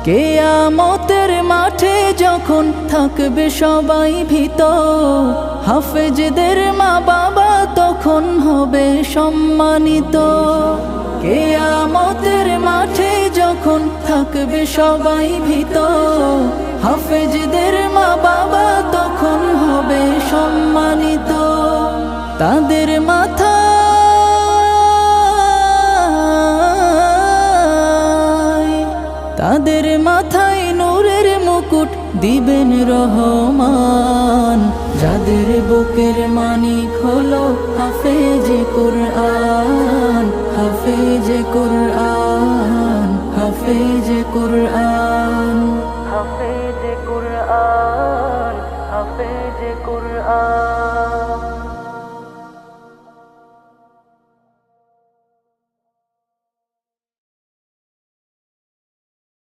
কিয়ামতের মাঠে যখন থাকবে সবাই ভীত, হাফেজদের মা বাবা তখন হবে সম্মানিত। কিয়ামতের মাঠে যখন থাকবে সবাই ভীত, হাফেজদের মা বাবা তখন হবে সম্মানিত। তাদের মাথায় নূরের মুকুট দিবেন রহমান, যাদের বুকের মানিক হলো হাফেজে কুরআন, হাফেজে কুরআন, হাফেজে কুরআন।